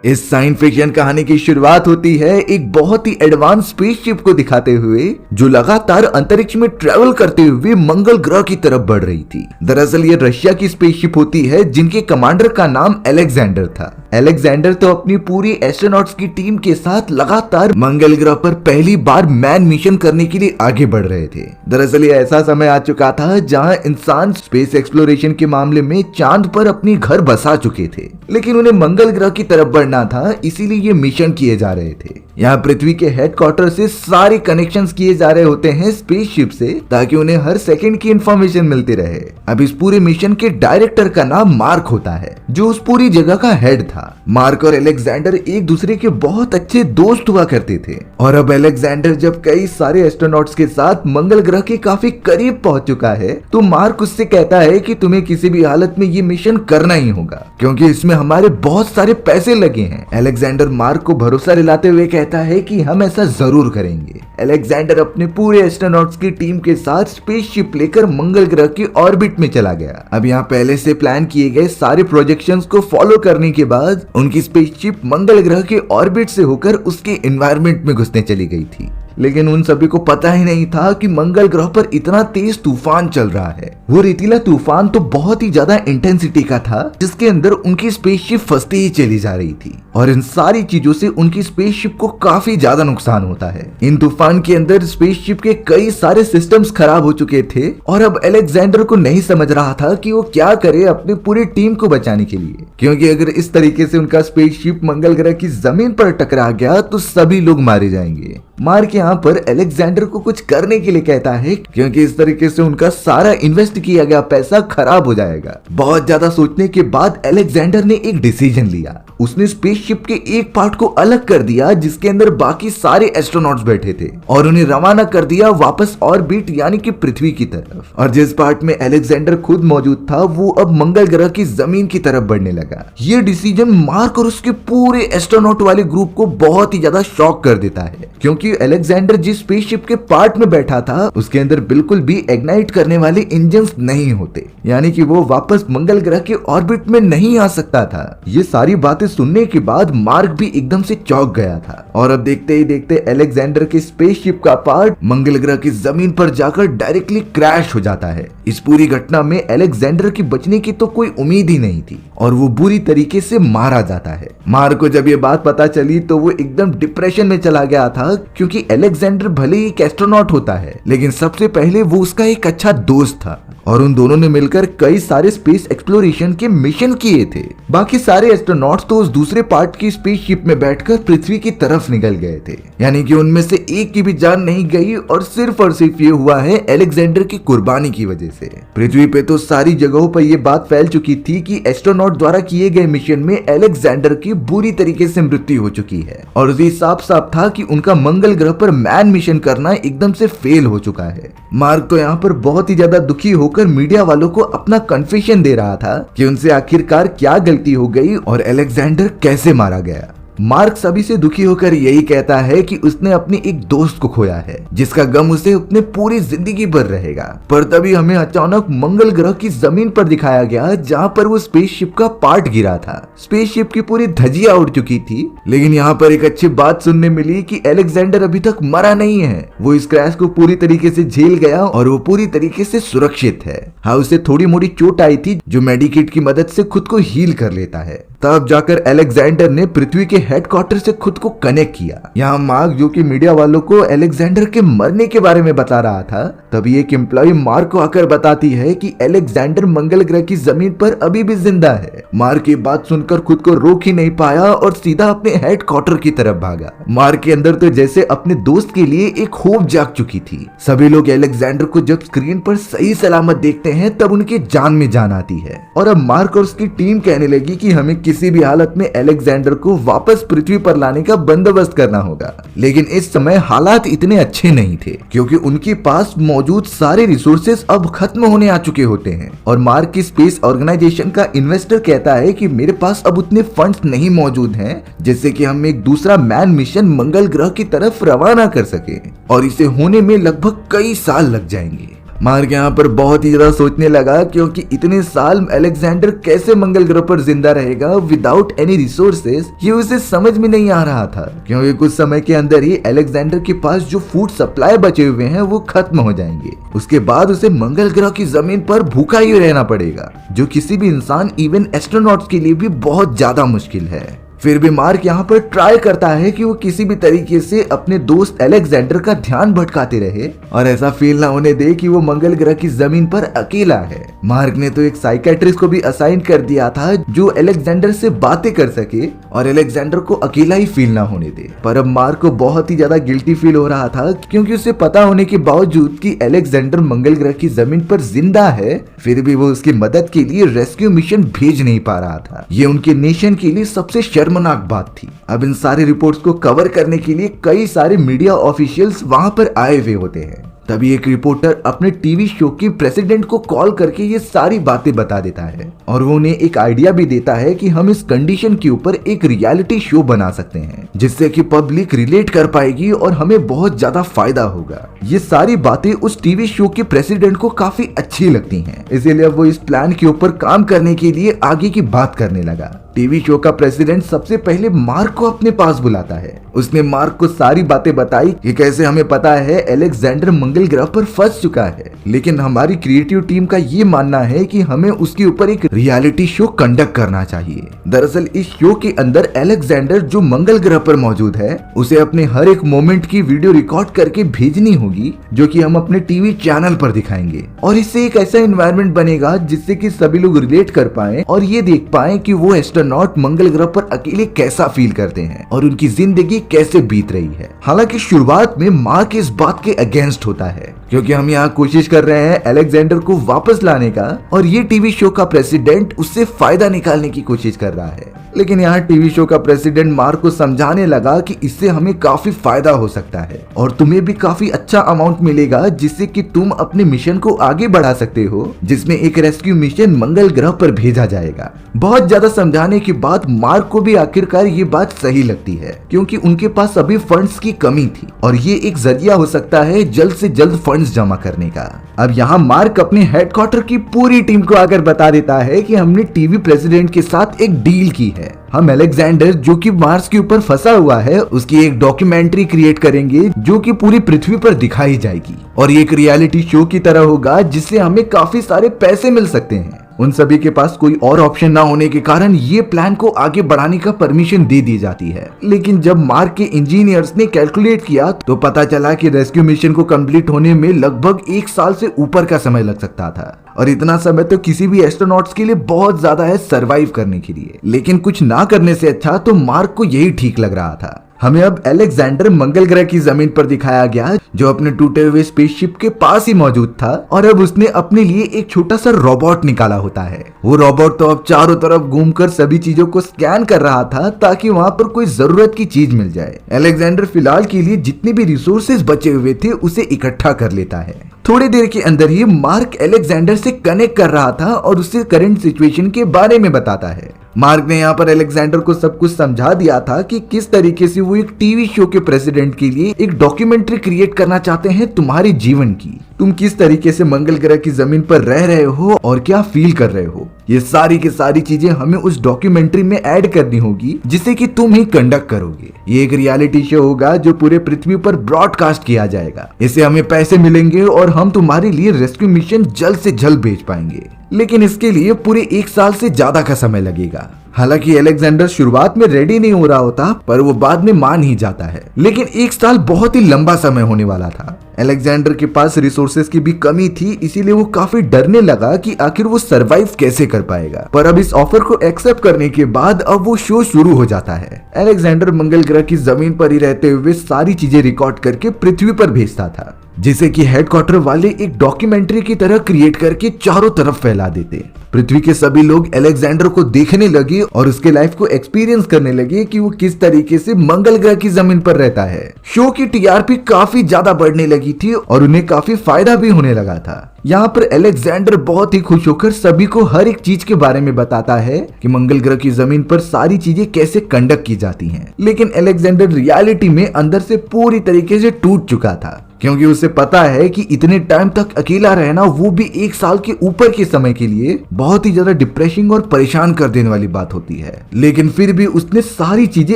इस science fiction कहानी की शुरुआत होती है एक बहुत ही एडवांस स्पेसशिप को दिखाते हुए जो लगातार अंतरिक्ष में ट्रेवल करते हुए मंगल ग्रह की तरफ बढ़ रही थी। दरअसल ये रशिया की स्पेसशिप होती है जिनके कमांडर का नाम अलेक्जेंडर था। अलेक्जेंडर तो अपनी पूरी एस्ट्रोनॉट्स की टीम के साथ लगातार मंगल ग्रह पर पहली बार मैन मिशन करने के लिए आगे बढ़ रहे थे। दरअसल ये ऐसा समय आ चुका था जहां इंसान स्पेस एक्सप्लोरेशन के मामले में चांद पर अपनी घर बसा चुके थे, लेकिन उन्हें मंगल ग्रह की तरफ बढ़ना था, इसीलिए ये मिशन किए जा रहे थे। यहाँ पृथ्वी के हेडक्वार्टर से सारे कनेक्शंस किए जा रहे होते हैं स्पेसशिप से, ताकि उन्हें हर सेकंड की इंफॉर्मेशन मिलती रहे। अब इस पूरे मिशन के डायरेक्टर का नाम मार्क होता है, जो उस पूरी जगह का हेड था। मार्क और अलेक्जेंडर एक दूसरे के बहुत अच्छे दोस्त हुआ करते थे, और अब अलेक्जेंडर जब कई सारे एस्ट्रोनॉट्स के साथ मंगल ग्रह के काफी करीब पहुंच चुका है, तो मार्क उससे कहता है कि तुम्हें किसी भी हालत में ये मिशन करना ही होगा, क्योंकि इसमें हमारे बहुत सारे पैसे लगे हैं। अलेक्जेंडर मार्क को भरोसा दिलाते हुए कहता है कि हम ऐसा जरूर करेंगे। अलेक्जेंडर अपने पूरे एस्ट्रोनॉट्स की टीम के साथ स्पेसशिप लेकर मंगल ग्रह की ऑर्बिट में चला गया। अब यहाँ पहले से प्लान किए गए सारे प्रोजेक्शंस को फॉलो करने के बाद उनकी स्पेसशिप मंगल ग्रह के ऑर्बिट से होकर उसके एनवायरनमेंट में घुसने चली गई थी। लेकिन उन सभी को पता ही नहीं था कि मंगल ग्रह पर इतना तेज तूफान चल रहा है। वो रेतीला तूफान तो बहुत ही ज्यादा इंटेंसिटी का था, जिसके अंदर उनकी स्पेसशिप फंसती ही चली जा रही थी, और इन सारी चीजों से उनकी स्पेसशिप को काफी ज्यादा नुकसान होता है। इन तूफान के अंदर स्पेसशिप के कई सारे सिस्टम्स खराब हो चुके थे, और अब अलेक्जेंडर को नहीं समझ रहा था कि वो क्या करे अपनी पूरी टीम को बचाने के लिए, क्योंकि अगर इस तरीके से उनका स्पेसशिप मंगल ग्रह की जमीन पर टकरा गया तो सभी लोग मारे जाएंगे। मार्क यहाँ पर अलेक्जेंडर को कुछ करने के लिए कहता है, क्योंकि इस तरीके से उनका सारा इन्वेस्ट किया गया पैसा खराब हो जाएगा। बहुत ज्यादा सोचने के बाद अलेक्जेंडर ने एक डिसीजन लिया। उसने स्पेसशिप के एक पार्ट को अलग कर दिया जिसके अंदर बाकी सारे एस्ट्रोनॉट्स बैठे थे, और उन्हें रवाना कर दिया वापस ऑर्बिट यानी कि पृथ्वी की तरफ। और जिस पार्ट में अलेक्जेंडर खुद मौजूद था वो अब मंगल ग्रह की जमीन की तरफ बढ़ने लगा। ये डिसीजन मार्क और उसके पूरे एस्ट्रोनॉट वाले ग्रुप को बहुत ही ज्यादा शॉक कर देता है, क्योंकि अलेक्जेंडर जिस स्पेसशिप के पार्ट में बैठा था उसके अंदर बिल्कुल भी इग्नाइट करने वाले इंजन्स नहीं होते, यानी कि वो वापस मंगल ग्रह के ऑर्बिट में नहीं आ सकता था। ये सारी बातें सुनने के बाद मार्क भी एकदम से चौंक गया था, और अब देखते ही देखते अलेक्जेंडर के स्पेसशिप का पार्ट मंगल ग्रह की जमीन पर जाकर डायरेक्टली क्रैश हो जाता है। इस पूरी घटना में अलेक्जेंडर की बचने की तो कोई उम्मीद ही नहीं थी, और वो बुरी तरीके से मारा जाता है। मार्क को जब ये बात पता चली तो वो एकदम डिप्रेशन में चला गया था, क्योंकि अलेक्जेंडर भले ही एक एस्ट्रोनॉट होता है, लेकिन सबसे पहले वो उसका एक अच्छा दोस्त था, और उन दोनों ने मिलकर कई सारे स्पेस एक्सप्लोरेशन के मिशन किए थे। बाकी सारे एस्ट्रोनॉट्स तो उस दूसरे पार्ट की स्पेसशिप में बैठकर पृथ्वी की तरफ निकल गए थे, यानी कि उनमें से एक की भी जान नहीं गई, और सिर्फ ये हुआ है अलेक्जेंडर की कुर्बानी की वजह से। पृथ्वी पे तो सारी जगहों पर यह बात फैल चुकी थी कि एस्ट्रोनॉट द्वारा किए गए मिशन में अलेक्जेंडर की बुरी तरीके से मृत्यु हो चुकी है, और ये साफ साफ था कि उनका मंगल ग्रह पर मैन मिशन करना एकदम से फेल हो चुका है। मार्क तो यहाँ पर बहुत ही ज्यादा दुखी होकर मीडिया वालों को अपना कन्फेशन दे रहा था कि उनसे आखिरकार क्या गलती हो गई और अलेक्जेंडर कैसे मारा गया। मार्क सभी से दुखी होकर यही कहता है कि उसने अपने एक दोस्त को खोया है, जिसका गम उसे अपने पूरी जिंदगी भर रहेगा। पर तभी हमें अचानक मंगल ग्रह की जमीन पर दिखाया गया, जहाँ पर वो स्पेसशिप का पार्ट गिरा था। स्पेसशिप की पूरी धज्जियां उड़ चुकी थी, लेकिन यहाँ पर एक अच्छी बात सुनने मिली कि अलेक्जेंडर अभी तक मरा नहीं है। वो इस क्रैश को पूरी तरीके से झेल गया, और वो पूरी तरीके से सुरक्षित है। हाँ, उसे थोड़ी मोड़ी चोट आई थी, जो मेडिकेट की मदद से खुद को हील कर लेता है। तब जाकर अलेक्जेंडर ने पृथ्वी के हेडक्वार्टर से खुद को कनेक्ट किया। यहाँ मार्क, जो कि मीडिया वालों को अलेक्जेंडर के मरने के बारे में बता रहा था, तभी एक एम्प्लॉय मार्क को आकर बताती है कि अलेक्जेंडर मंगल ग्रह की जमीन पर अभी भी जिंदा है। मार्क की बात सुनकर खुद को रोक ही नहीं पाया और सीधा अपने हेडक्वार्टर की तरफ भागा। मार्क के अंदर तो जैसे अपने दोस्त के लिए एक होप जाग चुकी थी। सभी लोग अलेक्जेंडर को जब स्क्रीन पर सही सलामत देखते हैं तब उनके जान में जान आती है, और अब मार्क और उसकी टीम कहने लगी कि हमें किसी भी हालत में अलेक्जेंडर को वापस पृथ्वी पर लाने का बंदोबस्त करना होगा। लेकिन इस समय हालात इतने अच्छे नहीं थे, क्योंकि उनके पास मौजूद सारे रिसोर्सेस अब खत्म होने आ चुके होते हैं। और मार्क की स्पेस ऑर्गेनाइजेशन का इन्वेस्टर कहता है कि मेरे पास अब उतने फंड्स नहीं मौजूद हैं जिससे कि हम एक दूसरा मैन मिशन मंगल ग्रह की तरफ रवाना कर सके, और इसे होने में लगभग कई साल लग जाएंगे। मार्क यहाँ पर बहुत ही ज्यादा सोचने लगा, क्योंकि इतने साल अलेक्जेंडर कैसे मंगल ग्रह पर जिंदा रहेगा विदाउट एनी रिसोर्सेज, ये उसे समझ में नहीं आ रहा था। क्योंकि कुछ समय के अंदर ही अलेक्जेंडर के पास जो फूड सप्लाई बचे हुए हैं वो खत्म हो जाएंगे। उसके बाद उसे मंगल ग्रह की जमीन पर भूखा ही रहना पड़ेगा, जो किसी भी इंसान इवन एस्ट्रोनॉट्स के लिए भी बहुत ज्यादा मुश्किल है। फिर भी मार्क यहाँ पर ट्राई करता है कि वो किसी भी तरीके से अपने दोस्त अलेक्जेंडर का ध्यान भटकाते रहे और ऐसा फील ना होने दे कि वो मंगल ग्रह की जमीन पर अकेला है। मार्क ने तो एक साइकेट्रिस्ट को भी असाइन कर दिया था जो अलेक्जेंडर से बातें कर सके और अलेक्जेंडर को अकेला ही फील ना होने दे। पर अब मार्क को बहुत ही ज्यादा गिल्टी फील हो रहा था, क्योंकि उसे पता होने के बावजूद कि अलेक्जेंडर मंगल ग्रह की जमीन पर जिंदा है, फिर भी वो उसकी मदद के लिए रेस्क्यू मिशन भेज नहीं पा रहा था। ये उनके नेशन के लिए सबसे शर्मनाक बात थी। अब इन सारे रिपोर्ट्स को कवर करने के लिए कई सारे मीडिया ऑफिशियल्स वहां पर आए हुए होते हैं। तभी एक रिपोर्टर अपने टीवी शो के प्रेसिडेंट को कॉल करके ये सारी बातें बता देता है और वो उन्हें एक आइडिया भी देता है कि हम इस कंडीशन के ऊपर एक रियलिटी शो बना सकते हैं, जिससे कि पब्लिक रिलेट कर पाएगी और हमें बहुत ज्यादा फायदा होगा। ये सारी बातें उस टीवी शो के प्रेसिडेंट को काफी अच्छी लगती हैं, इसीलिए वो इस प्लान के ऊपर काम करने के लिए आगे की बात करने लगा। टीवी शो का प्रेसिडेंट सबसे पहले मार्क को अपने पास बुलाता है। उसने मार्क को सारी बातें बताई कि कैसे हमें पता है अलेक्जेंडर मंगल ग्रह पर फंस चुका है, लेकिन हमारी क्रिएटिव टीम का ये मानना है कि हमें उसके ऊपर एक रियलिटी शो कंडक्ट करना चाहिए। दरअसल इस शो के अंदर अलेक्जेंडर जो मंगल ग्रह पर मौजूद है, उसे अपने हर एक मोमेंट की वीडियो रिकॉर्ड करके भेजनी होगी, जो कि हम अपने टीवी चैनल पर दिखाएंगे। और इससे एक ऐसा एनवायरनमेंट बनेगा जिससे कि सभी लोग रिलेट कर पाएं और ये देख पाएं कि वो एस्ट्रोनॉट मंगल ग्रह पर अकेले कैसा फील करते हैं और उनकी जिंदगी कैसे बीत रही है। हालांकि शुरुआत में मार्क इस बात के अगेंस्ट होता है, क्योंकि हम यहाँ कोशिश कर रहे हैं अलेक्जेंडर को वापस लाने का और ये टीवी शो का प्रेसिडेंट उससे फायदा निकालने की कोशिश कर रहा है। लेकिन यहाँ टीवी शो का प्रेसिडेंट मार्क को समझाने लगा कि इससे हमें काफी फायदा हो सकता है और तुम्हें भी काफी अच्छा अमाउंट मिलेगा, जिससे कि तुम अपने मिशन को आगे बढ़ा सकते हो, जिसमें एक रेस्क्यू मिशन मंगल ग्रह पर भेजा जाएगा। बहुत ज्यादा समझाने के बाद मार्क को भी आखिरकार ये बात सही लगती है, क्योंकि उनके पास अभी फंड्स की कमी थी और ये एक जरिया हो सकता है जल्द से जल्द फंड्स जमा करने का। अब यहाँ मार्क अपने हेडक्वार्टर की पूरी टीम को आकर बता देता है कि हमने टीवी प्रेसिडेंट के साथ एक डील की है। हम अलेक्जेंडर जो कि मार्स के ऊपर फंसा हुआ है उसकी एक डॉक्यूमेंट्री क्रिएट करेंगे, जो कि पूरी पृथ्वी पर दिखाई जाएगी और ये एक रियलिटी शो की तरह होगा, जिससे हमें काफी सारे पैसे मिल सकते हैं। उन सभी के पास कोई और ऑप्शन ना होने के कारण ये प्लान को आगे बढ़ाने का परमिशन दे दी जाती है। लेकिन जब मार्क के इंजीनियर्स ने कैलकुलेट किया तो पता चला कि रेस्क्यू मिशन को कंप्लीट होने में लगभग 1 साल से ऊपर का समय लग सकता था और इतना समय तो किसी भी एस्ट्रोनॉट्स के लिए बहुत ज्यादा है सरवाइव करने के लिए। लेकिन कुछ ना करने से अच्छा तो मार्क को यही ठीक लग रहा था। हमें अब अलेक्जेंडर मंगल ग्रह की जमीन पर दिखाया गया, जो अपने टूटे हुए स्पेसशिप के पास ही मौजूद था और अब उसने अपने लिए एक छोटा सा रोबोट निकाला होता है। वो रोबोट तो अब चारों तरफ घूमकर सभी चीजों को स्कैन कर रहा था ताकि वहाँ पर कोई जरूरत की चीज मिल जाए। अलेक्जेंडर फिलहाल के लिए जितने भी रिसोर्सेज बचे हुए थे उसे इकट्ठा कर लेता है। थोड़ी देर के अंदर ही मार्क अलेक्जेंडर से कनेक्ट कर रहा था और उससे करंट सिचुएशन के बारे में बताता है। मार्क ने यहाँ पर अलेक्जेंडर को सब कुछ समझा दिया था कि किस तरीके से वो एक टीवी शो के प्रेसिडेंट के लिए एक डॉक्यूमेंट्री क्रिएट करना चाहते हैं तुम्हारे जीवन की। तुम किस तरीके से मंगल ग्रह की जमीन पर रह रहे हो और क्या फील कर रहे हो, ये सारी की सारी चीजें हमें उस डॉक्यूमेंट्री में ऐड करनी होगी, जिसे कि तुम ही कंडक्ट करोगे। ये एक रियलिटी शो होगा जो पूरे पृथ्वी पर ब्रॉडकास्ट किया जाएगा। इससे हमें पैसे मिलेंगे और हम तुम्हारे लिए रेस्क्यू मिशन जल्द से जल्द भेज पाएंगे, लेकिन इसके लिए पूरे 1 साल से ज्यादा का समय लगेगा। हालांकि अलेक्जेंडर शुरुआत में रेडी नहीं हो रहा होता, पर वो बाद में मान ही जाता है। लेकिन 1 साल बहुत ही लंबा समय होने वाला था। अलेक्जेंडर के पास रिसोर्सेज की भी कमी थी, इसीलिए वो काफी डरने लगा कि आखिर वो सरवाइव कैसे कर पाएगा। पर अब इस ऑफर को एक्सेप्ट करने के बाद अब वो शो शुरू हो जाता है। अलेक्जेंडर मंगल ग्रह की जमीन पर ही रहते हुए सारी चीजें रिकॉर्ड करके पृथ्वी पर भेजता था, जिसे कि हेडक्वार्टर वाले एक डॉक्यूमेंट्री की तरह क्रिएट करके चारों तरफ फैला देते। पृथ्वी के सभी लोग अलेक्जेंडर को देखने लगे और उसके लाइफ को एक्सपीरियंस करने लगे कि वो किस तरीके से मंगल ग्रह की जमीन पर रहता है। शो की टीआरपी काफी ज्यादा बढ़ने लगी थी और उन्हें काफी फायदा भी होने लगा था। यहाँ पर अलेक्जेंडर बहुत ही खुश होकर सभी को हर एक चीज के बारे में बताता है कि मंगल ग्रह की जमीन पर सारी चीजें कैसे कंडक्ट की जाती हैं। लेकिन अलेक्जेंडर रियलिटी में अंदर से पूरी तरीके से टूट चुका था, क्योंकि उसे पता है कि इतने टाइम तक अकेला रहना, वो भी 1 साल के ऊपर के समय के लिए, बहुत ही ज्यादा डिप्रेसिंग और परेशान कर देने वाली बात होती है। लेकिन फिर भी उसने सारी चीजें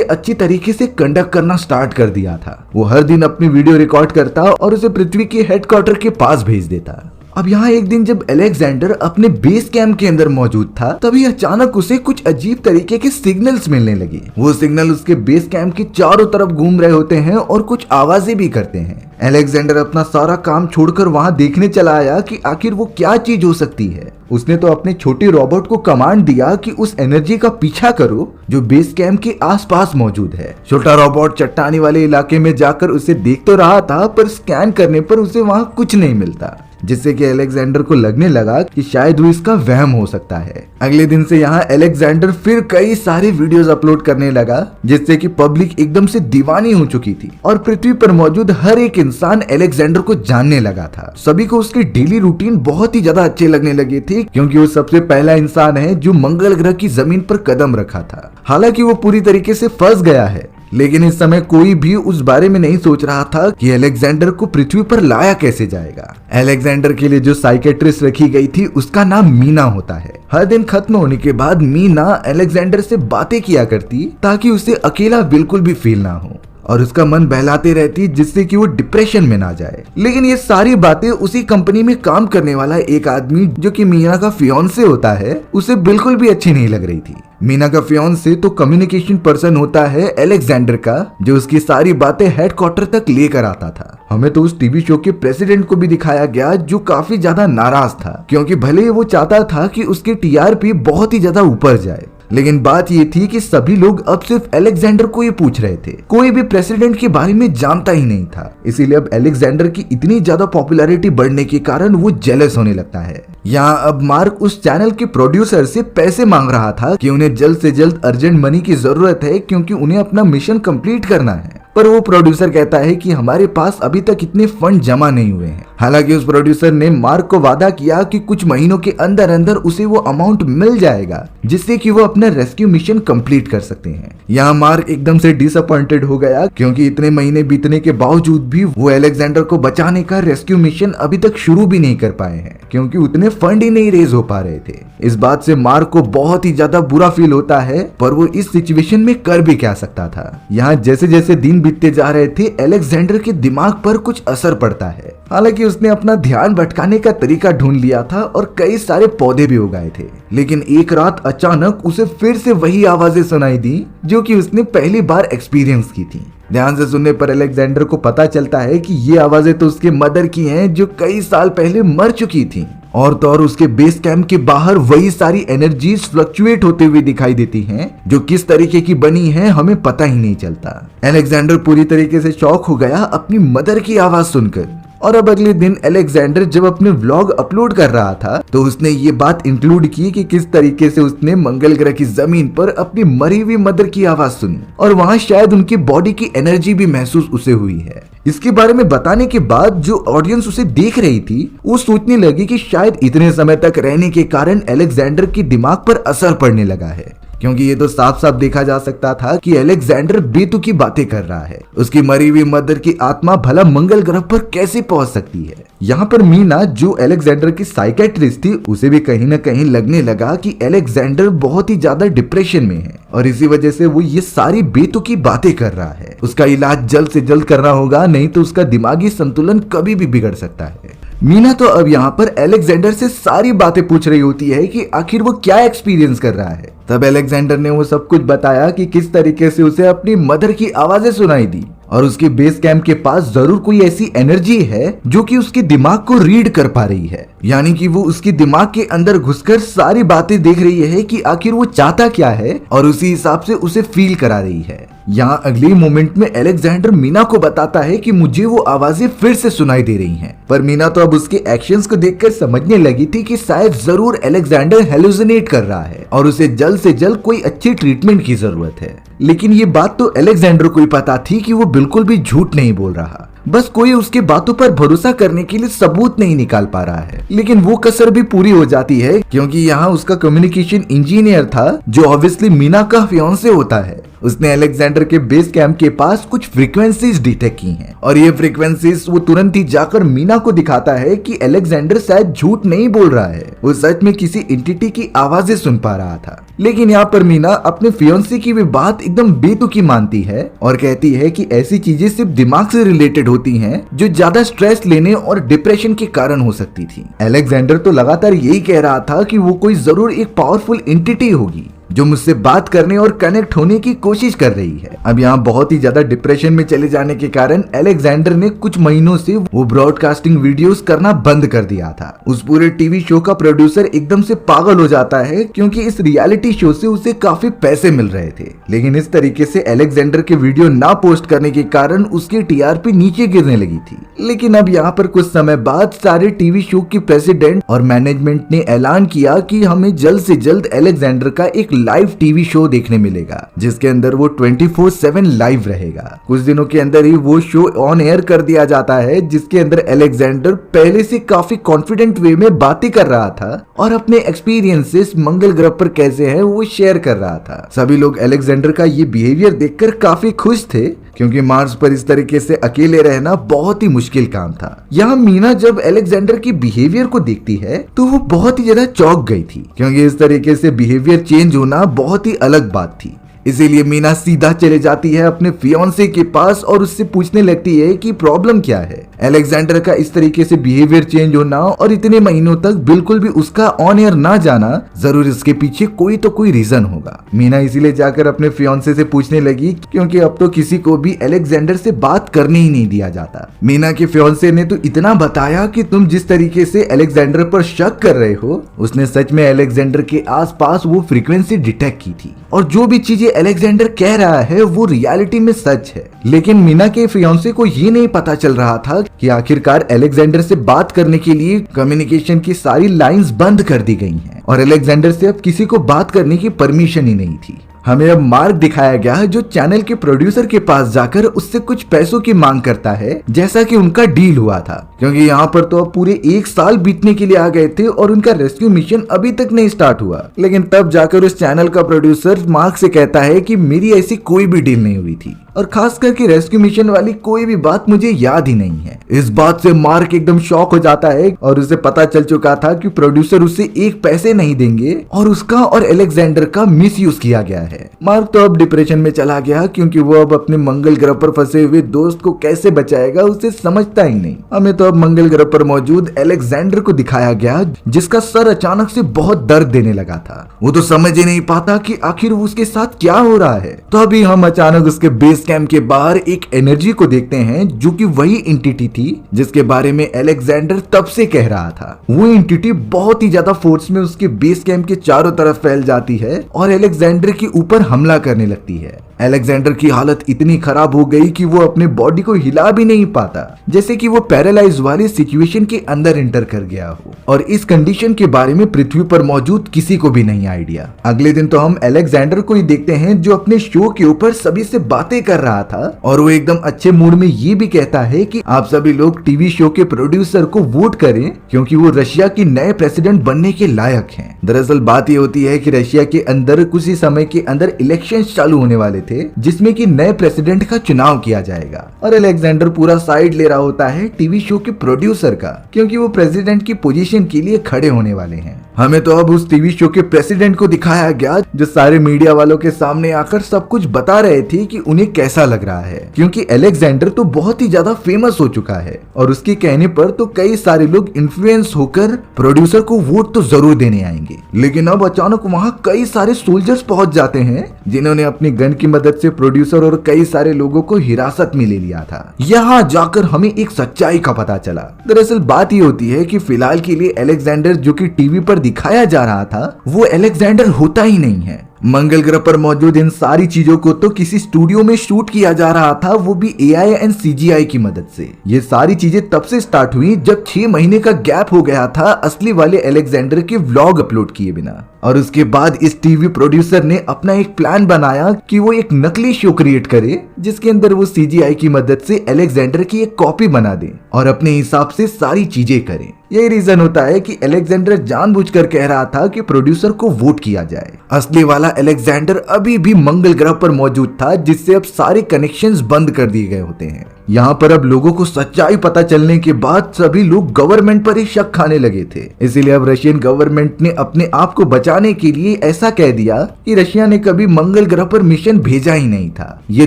अच्छी तरीके से कंडक्ट करना स्टार्ट कर दिया था। वो हर दिन अपनी वीडियो रिकॉर्ड करता और उसे पृथ्वी के हेडक्वार्टर के पास भेज देता। अब यहाँ एक दिन जब अलेक्जेंडर अपने बेस कैंप के अंदर मौजूद था, तभी अचानक उसे कुछ अजीब तरीके के सिग्नल्स मिलने लगे। वो सिग्नल उसके बेस कैंप के चारों तरफ घूम रहे होते हैं और कुछ आवाजें भी करते हैं। अलेक्जेंडर अपना सारा काम छोड़कर वहां देखने चला आया कि आखिर वो क्या चीज हो सकती है। उसने तो अपने छोटे रोबोट को कमांड दिया कि उस एनर्जी का पीछा करो जो बेस कैंप के आसपास मौजूद है। छोटा रोबोट चट्टानी वाले इलाके में जाकर उसे देख तो रहा था, पर स्कैन करने पर उसे वहां कुछ नहीं मिलता, जिससे कि अलेक्जेंडर को लगने लगा कि शायद वो इसका वहम हो सकता है। अगले दिन से यहाँ अलेक्जेंडर फिर कई सारे वीडियोस अपलोड करने लगा, जिससे कि पब्लिक एकदम से दीवानी हो चुकी थी और पृथ्वी पर मौजूद हर एक इंसान अलेक्जेंडर को जानने लगा था। सभी को उसके डेली रूटीन बहुत ही ज्यादा अच्छे लगने लगे थे, क्योंकि वो सबसे पहला इंसान है जो मंगल ग्रह की जमीन पर कदम रखा था। हालांकि वो पूरी तरीके से फंस गया है, लेकिन इस समय कोई भी उस बारे में नहीं सोच रहा था कि अलेक्जेंडर को पृथ्वी पर लाया कैसे जाएगा। अलेक्जेंडर के लिए जो साइकेट्रिस्ट रखी गई थी उसका नाम मीना होता है। हर दिन खत्म होने के बाद मीना अलेक्जेंडर से बातें किया करती ताकि उसे अकेला बिल्कुल भी फील ना हो और उसका मन बहलाते रहती, जिससे कि वो डिप्रेशन में ना जाए। लेकिन ये सारी बातें उसी कंपनी में काम करने वाला एक आदमी जो कि मीना का फियांसे होता है, उसे बिल्कुल भी अच्छी नहीं लग रही थी। मीना का फियांसे तो कम्युनिकेशन पर्सन होता है अलेक्जेंडर का, जो उसकी सारी बातें हेडक्वार्टर तक लेकर आता था। हमें तो उस टीवी शो के प्रेसिडेंट को भी दिखाया गया, जो काफी ज्यादा नाराज था, क्योंकि भले ही वो चाहता था कि उसकी टीआरपी बहुत ही ज्यादा ऊपर जाए, लेकिन बात ये थी कि सभी लोग अब सिर्फ अलेक्जेंडर को ही पूछ रहे थे। कोई भी प्रेसिडेंट के बारे में जानता ही नहीं था। इसीलिए अब अलेक्जेंडर की इतनी ज्यादा पॉपुलैरिटी बढ़ने के कारण वो जेलस होने लगता है। यहाँ अब मार्क उस चैनल के प्रोड्यूसर से पैसे मांग रहा था कि उन्हें जल्द से जल्द अर्जेंट मनी की जरूरत है, क्योंकि उन्हें अपना मिशन कंप्लीट करना है। पर वो प्रोड्यूसर कहता है कि हमारे पास अभी तक इतने फंड जमा नहीं हुए हैं। हालांकि उस प्रोड्यूसर ने मार्क को वादा किया कि कुछ महीनों के अंदर अंदर उसे वो अमाउंट मिल जाएगा, जिससे कि वो अपना रेस्क्यू मिशन कंप्लीट कर सकते हैं। यहाँ मार्क एकदम से डिसअपॉइंटेड हो गया, क्योंकि इतने महीने बीतने के बावजूद भी वो अलेक्जेंडर को बचाने का रेस्क्यू मिशन अभी तक शुरू भी नहीं कर पाए हैं, क्योंकि उतने फंड ही नहीं रेज हो पा रहे थे। इस बात से मार्क को बहुत ही ज्यादा बुरा फील होता है, पर वो इस सिचुएशन में कर भी क्या सकता था। यहाँ जैसे जैसे दिन बीतते जा रहे थे, अलेक्जेंडर के दिमाग पर कुछ असर पड़ता है। हालांकि उसने अपना ध्यान भटकाने का तरीका ढूंढ लिया था और कई सारे पौधे भी उगाए थे, लेकिन एक रात अचानक उसे फिर से वही आवाजें सुनाई दी जो कि उसने पहली बार एक्सपीरियंस की थी। ध्यान से सुनने पर अलेक्जेंडर को पता चलता है कि ये आवाजें तो उसके मदर की हैं, जो कई साल पहले मर चुकी थी। और तो और उसके बेस कैंप के बाहर वही सारी एनर्जीज फ्लक्चुएट होते हुए दिखाई देती हैं, जो किस तरीके की बनी है हमें पता ही नहीं चलता। अलेक्जेंडर पूरी तरीके से शॉक हो गया अपनी मदर की आवाज सुनकर। और अब अगले दिन अलेक्जेंडर जब अपने व्लॉग अपलोड कर रहा था, तो उसने ये बात इंक्लूड की कि किस तरीके से उसने मंगल ग्रह की जमीन पर अपनी मरी हुई मदर की आवाज सुनी और वहां शायद उनकी बॉडी की एनर्जी भी महसूस उसे हुई है। इसके बारे में बताने के बाद जो ऑडियंस उसे देख रही थी, वो सोचने लगी कि शायद इतने समय तक रहने के कारण अलेक्जेंडर के दिमाग पर असर पड़ने लगा है, क्योंकि ये तो साफ साफ देखा जा सकता था कि अलेक्जेंडर बेतुकी बातें कर रहा है। उसकी मरी हुई मदर की आत्मा भला मंगल ग्रह पर कैसे पहुंच सकती है। यहाँ पर मीना, जो अलेक्जेंडर की साइकेट्रिस्ट थी, उसे भी कहीं ना कहीं लगने लगा कि अलेक्जेंडर बहुत ही ज्यादा डिप्रेशन में है और इसी वजह से वो ये सारी बेतुकी बातें कर रहा है। उसका इलाज जल्द से जल्द करना होगा, नहीं तो उसका दिमागी संतुलन कभी भी बिगड़ सकता है। मीना तो अब यहाँ पर अलेक्जेंडर से सारी बातें पूछ रही होती है कि आखिर वो क्या एक्सपीरियंस कर रहा है। तब अलेक्जेंडर ने वो सब कुछ बताया कि किस तरीके से उसे अपनी मदर की आवाजें सुनाई दी और उसके बेस कैंप के पास जरूर कोई ऐसी एनर्जी है जो कि उसके दिमाग को रीड कर पा रही है, यानी कि वो उसके दिमाग के अंदर घुसकर सारी बातें देख रही है कि आखिर वो चाहता क्या है और उसी हिसाब से उसे फील करा रही है। यहाँ अगले मोमेंट में अलेक्जेंडर मीना को बताता है कि मुझे वो आवाजें फिर से सुनाई दे रही हैं, पर मीना तो अब उसके एक्शंस को देखकर समझने लगी थी कि शायद जरूर अलेक्जेंडर हेलुसिनेट कर रहा है और उसे जल्द से जल्द कोई अच्छी ट्रीटमेंट की जरूरत है। लेकिन ये बात तो अलेक्जेंडर को ही पता थी कि वो बिल्कुल भी झूठ नहीं बोल रहा, बस कोई उसके बातों पर भरोसा करने के लिए सबूत नहीं निकाल पा रहा है। लेकिन वो कसर भी पूरी हो जाती है, क्योंकि यहाँ उसका कम्युनिकेशन इंजीनियर था, जो ऑब्वियसली मीना का फियांसे होता है। उसने अलेक्जेंडर के बेस कैंप के पास कुछ फ्रीक्वेंसीज डिटेक्ट की हैं और ये फ्रीक्वेंसीज वो तुरंत ही जाकर मीना को दिखाता है कि अलेक्जेंडर शायद झूठ नहीं बोल रहा है, वो सच में किसी एंटिटी की आवाजें सुन पा रहा था। लेकिन यहाँ पर मीना अपने फियोंसी की भी बात एकदम बेतुकी मानती है और कहती है कि ऐसी चीजें सिर्फ दिमाग से रिलेटेड होती हैं जो ज्यादा स्ट्रेस लेने और डिप्रेशन के कारण हो सकती थी। अलेक्जेंडर तो लगातार यही कह रहा था कि वो कोई जरूर एक पावरफुल एंटिटी होगी जो मुझसे बात करने और कनेक्ट होने की कोशिश कर रही है। अब यहाँ बहुत ही ज्यादा डिप्रेशन में चले जाने के कारण अलेक्जेंडर ने कुछ महीनों से वो ब्रॉडकास्टिंग वीडियोस करना बंद कर दिया था। उस पूरे टीवी शो का प्रोड्यूसर एकदम से पागल हो जाता है क्योंकि इस रियलिटी शो से उसे काफी पैसे मिल रहे थे। लेकिन इस तरीके से अलेक्जेंडर के वीडियो ना पोस्ट करने के कारण उसकी टीआरपी नीचे गिरने लगी थी। लेकिन अब यहाँ पर कुछ समय बाद सारे टीवी शो के प्रेसिडेंट और मैनेजमेंट ने ऐलान किया कि हमें जल्द से जल्द अलेक्जेंडर का एक लाइव टीवी शो देखने मिलेगा जिसके अंदर वो 24/7 लाइव रहेगा। कुछ दिनों के अंदर ही वो शो ऑन एयर कर दिया जाता है जिसके अंदर अलेक्जेंडर पहले से काफी कॉन्फिडेंट वे में बातें कर रहा था और अपने एक्सपीरियंसेस मंगल ग्रह पर कैसे हैं वो शेयर कर रहा था। सभी लोग अलेक्जेंडर का ये बिहेवियर देखकर काफी खुश थे क्योंकि मार्स पर इस तरीके से अकेले रहना बहुत ही मुश्किल काम था। यहाँ मीना जब अलेक्जेंडर की बिहेवियर को देखती है तो वो बहुत ही ज्यादा चौंक गई थी क्योंकि इस तरीके से बिहेवियर चेंज होना बहुत ही अलग बात थी। इसीलिए मीना सीधा चले जाती है अपने फियोंसे के पास और उससे पूछने लगती है कि प्रॉब्लम क्या है। अलेक्जेंडर का इस तरीके से बिहेवियर चेंज होना और इतने महीनों तक बिल्कुल भी उसका ऑन एयर ना जाना, जरूर इसके पीछे कोई तो कोई रीजन होगा। मीना इसीलिए जाकर अपने फियोंसे से पूछने लगी क्योंकि अब तो किसी को भी अलेक्जेंडर से बात करने ही नहीं दिया जाता। मीना के फियोंसे ने तो इतना बताया कि तुम जिस तरीके से अलेक्जेंडर पर शक कर रहे हो उसने सच में अलेक्जेंडर के आसपास वो फ्रीक्वेंसी डिटेक्ट की थी और जो भी चीजें अलेक्जेंडर कह रहा है वो रियलिटी में सच है। लेकिन मीना के फियोंसे को ये नहीं पता चल रहा था कि आखिरकार अलेक्जेंडर से बात करने के लिए कम्युनिकेशन की सारी लाइंस बंद कर दी गई हैं और अलेक्जेंडर से अब किसी को बात करने की परमिशन ही नहीं थी। हमें अब मार्क दिखाया गया जो चैनल के प्रोड्यूसर के पास जाकर उससे कुछ पैसों की मांग करता है जैसा कि उनका डील हुआ था, क्योंकि यहाँ पर तो अब पूरे 1 साल बीतने के लिए आ गए थे और उनका रेस्क्यू मिशन अभी तक नहीं स्टार्ट हुआ। लेकिन तब जाकर उस चैनल का प्रोड्यूसर मार्क से कहता है कि मेरी ऐसी कोई भी डील नहीं हुई थी और खास करके रेस्क्यू मिशन वाली कोई भी बात मुझे याद ही नहीं है। इस बात से मार्क एकदम शॉक हो जाता है और उसे पता चल चुका था कि प्रोड्यूसर उसे 1 पैसे नहीं देंगे और उसका और अलेक्जेंडर का मिसयूज किया गया है। मार्क तो अब डिप्रेशन में चला गया क्योंकि वो अब अपने मंगल ग्रह पर फंसे हुए दोस्त को कैसे बचाएगा उसे समझता ही नहीं। हमें तो अब मंगल ग्रह पर मौजूद अलेक्जेंडर को दिखाया गया जिसका सर अचानक से बहुत दर्द देने लगा था। वो तो समझ ही नहीं पाता कि आखिर उसके साथ क्या हो रहा है। तो अभी हम अचानक उसके बेस कैंप के बाहर एक एनर्जी को देखते हैं जो कि वही एंटिटी थी जिसके बारे में अलेक्जेंडर तब से कह रहा था। वो एंटिटी बहुत ही ज्यादा फोर्स में उसके बेस कैंप के चारों तरफ फैल जाती है और अलेक्जेंडर के ऊपर हमला करने लगती है। अलेक्जेंडर की हालत इतनी खराब हो गई कि वो अपने बॉडी को हिला भी नहीं पाता, जैसे कि वो पैरालाइज वाली सिचुएशन के अंदर एंटर कर गया हो। और इस कंडीशन के बारे में पृथ्वी पर मौजूद किसी को भी नहीं आइडिया। अगले दिन तो हम अलेक्जेंडर को ही देखते हैं जो अपने शो के ऊपर सभी से बातें कर रहा था और वो एकदम अच्छे मूड में ये भी कहता है कि आप सभी लोग टीवी शो के प्रोड्यूसर को वोट करें क्योंकि वो रशिया के नए प्रेसिडेंट बनने के लायक हैं। दरअसल बात ये होती है कि रशिया के अंदर कुछ ही समय के अंदर इलेक्शन चालू होने वाले थे जिसमें कि नए प्रेसिडेंट का चुनाव किया जाएगा और अलेक्जेंडर पूरा साइड ले रहा होता है टीवी शो के प्रोड्यूसर का क्योंकि वो प्रेसिडेंट की पोजीशन के लिए खड़े होने वाले हैं। हमें तो अब उस टीवी शो के प्रेसिडेंट को दिखाया गया जो सारे मीडिया वालों के सामने आकर सब कुछ बता रहे थे कि उन्हें कैसा लग रहा है क्योंकि अलेक्जेंडर तो बहुत ही ज्यादा फेमस हो चुका है और उसके कहने पर तो कई सारे लोग इन्फ्लुएंस होकर प्रोड्यूसर को वोट तो जरूर देने आएंगे। लेकिन अब अचानक वहां कई सारे सोल्जर्स पहुंच जाते हैं जिन्होंने अपनी गन की मदद से प्रोड्यूसर और कई सारे लोगों को हिरासत में ले लिया था। यहाँ जाकर हमें एक सच्चाई का पता चला। दरअसल बात ये होती है कि फिलहाल के लिए अलेक्जेंडर जो कि टीवी पर दिखाया जा रहा था वो अलेक्जेंडर होता ही नहीं है। मंगल ग्रह पर मौजूद इन सारी चीजों को तो किसी स्टूडियो में शूट किया जा रहा था, वो भी AI एंड CGI की मदद से। ये सारी चीजें तब से स्टार्ट हुई जब 6 महीने का गैप हो गया था असली वाले अलेक्जेंडर के व्लॉग अपलोड किए बिना। और उसके बाद इस टीवी प्रोड्यूसर ने अपना एक प्लान बनाया कि वो एक नकली शो क्रिएट करे जिसके अंदर वो CGI की मदद से अलेक्जेंडर की एक कॉपी बना दे और अपने हिसाब से सारी चीजें करे। यही रीजन होता है कि अलेक्जेंडर जानबूझकर कह रहा था कि प्रोड्यूसर को वोट किया जाए। असली वाला अलेक्जेंडर अभी भी मंगल ग्रह पर मौजूद था, जिससे अब सारे कनेक्शंस बंद कर दिए गए होते हैं। यहाँ पर अब लोगों को सच्चाई पता चलने के बाद सभी लोग गवर्नमेंट पर ही शक खाने लगे थे। इसीलिए अब रशियन गवर्नमेंट ने अपने आप को बचाने के लिए ऐसा कह दिया कि रशिया ने कभी मंगल ग्रह पर मिशन भेजा ही नहीं था। ये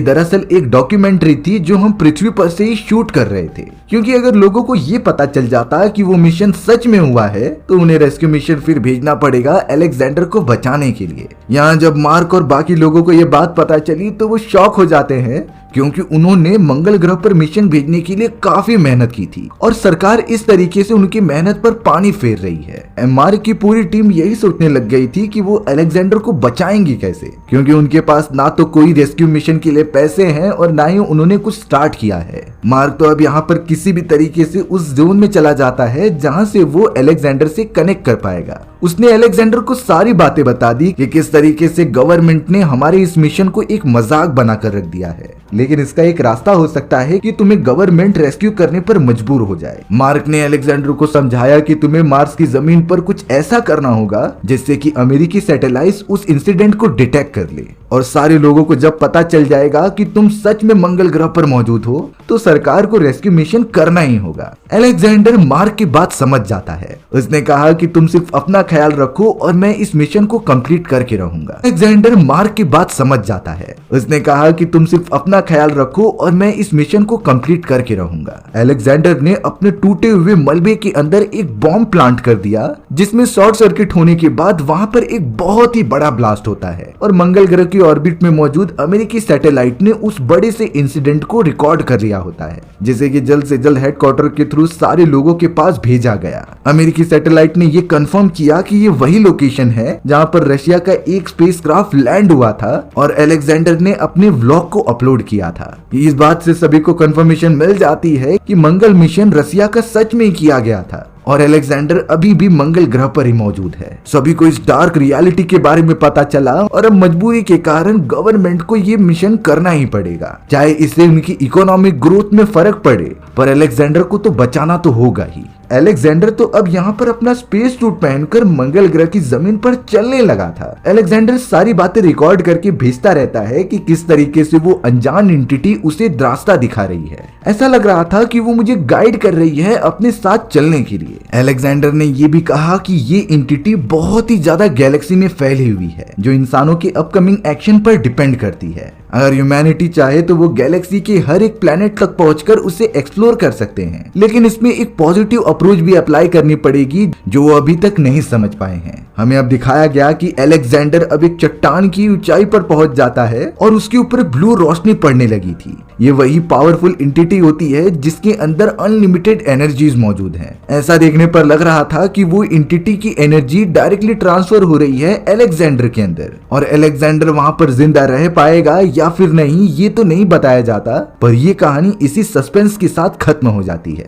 दरअसल एक डॉक्यूमेंट्री थी जो हम पृथ्वी पर से ही शूट कर रहे थे, क्योंकि अगर लोगों को ये पता चल जाता कि वो मिशन सच में हुआ है तो उन्हें रेस्क्यू मिशन फिर भेजना पड़ेगा अलेक्जेंडर को बचाने के लिए। यहाँ जब मार्क और बाकी लोगों को ये बात पता चली तो वो शॉक हो जाते हैं, क्योंकि उन्होंने मंगल ग्रह पर मिशन भेजने के लिए काफी मेहनत की थी और सरकार इस तरीके से उनकी मेहनत पर पानी फेर रही है। मार्क की पूरी टीम यही सोचने लग गई थी कि वो अलेक्जेंडर को बचाएंगे कैसे, क्योंकि उनके पास ना तो कोई रेस्क्यू मिशन के लिए पैसे हैं और ना ही उन्होंने कुछ स्टार्ट किया है। मार्क तो अब यहाँ पर किसी भी तरीके से उस जोन में चला जाता है जहाँ से वो अलेक्जेंडर से कनेक्ट कर पाएगा। उसने अलेक्जेंडर को सारी बातें बता दी कि किस तरीके से गवर्नमेंट ने हमारे इस मिशन को एक मजाक बनाकर रख दिया है, लेकिन इसका एक रास्ता हो सकता है कि तुम्हें गवर्नमेंट रेस्क्यू करने पर मजबूर हो जाए। मार्क ने अलेक्जेंडर को समझाया कि तुम्हें मार्स की जमीन पर कुछ ऐसा करना होगा जिससे कि अमेरिकी सैटेलाइट उस इंसिडेंट को डिटेक्ट कर ले, और सारे लोगों को जब पता चल जाएगा कि तुम सच में मंगल ग्रह पर मौजूद हो तो सरकार को रेस्क्यू मिशन करना ही होगा। अलेक्जेंडर मार्क की बात समझ जाता है। उसने कहा कि तुम सिर्फ अपना ख्याल रखो और मैं इस मिशन को कंप्लीट करके रहूंगा। अलेक्जेंडर मार्क की बात समझ जाता है। उसने कहा कि तुम सिर्फ अपना ख्याल रखो और मैं इस मिशन को कंप्लीट करके रहूंगा। अलेक्जेंडर ने अपने टूटे हुए मलबे के अंदर एक बॉम्ब प्लांट कर दिया, जिसमें शॉर्ट सर्किट होने के बाद वहां पर एक बहुत ही बड़ा ब्लास्ट होता है और मंगल ग्रह की ऑर्बिट में मौजूद अमेरिकी सैटेलाइट ने उस बड़े से इंसिडेंट को रिकॉर्ड कर लिया होता है, जिसे कि जल्द से जल्द हेडक्वार्टर के थ्रू सारे लोगों के पास भेजा गया। अमेरिकी सैटेलाइट ने यह कंफर्म किया कि ये वही लोकेशन है जहां पर रशिया का एक स्पेसक्राफ्ट लैंड हुआ था और अलेक्जेंडर ने अपने व्लॉग को अपलोड किया था। इस बात से सभी को कंफर्मेशन मिल जाती है कि मंगल मिशन रशिया का सच में किया गया था और अलेक्जेंडर अभी भी मंगल ग्रह पर ही मौजूद है। सभी को इस डार्क रियलिटी के बारे में पता चला और अब मजबूरी के कारण गवर्नमेंट को ये मिशन करना ही पड़ेगा, चाहे इससे उनकी इकोनॉमिक ग्रोथ में फर्क पड़े, पर अलेक्जेंडर को तो बचाना तो होगा ही। अलेक्जेंडर तो अब यहाँ पर अपना स्पेस सूट पहनकर मंगल ग्रह की जमीन पर चलने लगा था। अलेक्जेंडर सारी बातें रिकॉर्ड करके भेजता रहता है कि किस तरीके से वो अनजान एंटिटी उसे रास्ता दिखा रही है। ऐसा लग रहा था कि वो मुझे गाइड कर रही है अपने साथ चलने के लिए। अलेक्जेंडर ने ये भी कहा कि ये एंटिटी बहुत ही ज्यादा गैलेक्सी में फैली हुई है, जो इंसानों के अपकमिंग एक्शन पर डिपेंड करती है। अगर ह्यूमैनिटी चाहे तो वो गैलेक्सी के हर एक प्लेनेट तक पहुंचकर उसे एक्सप्लोर कर सकते हैं, लेकिन इसमें एक पॉजिटिव अप्रोच भी अप्लाई करनी पड़ेगी जो वो अभी तक नहीं समझ पाए हैं। हमें अब दिखाया गया कि अलेक्जेंडर अब एक चट्टान की ऊंचाई पर पहुंच जाता है और उसके ऊपर ब्लू रोशनी पड़ने लगी थी। ये वही पावरफुल एंटिटी होती है जिसके अंदर अनलिमिटेड एनर्जीज मौजूद हैं। ऐसा देखने पर लग रहा था कि वो एंटिटी की एनर्जी डायरेक्टली ट्रांसफर हो रही है अलेक्जेंडर के अंदर, और अलेक्जेंडर वहां पर जिंदा रह पाएगा या फिर नहीं ये तो नहीं बताया जाता, पर ये कहानी इसी सस्पेंस के साथ खत्म हो जाती है।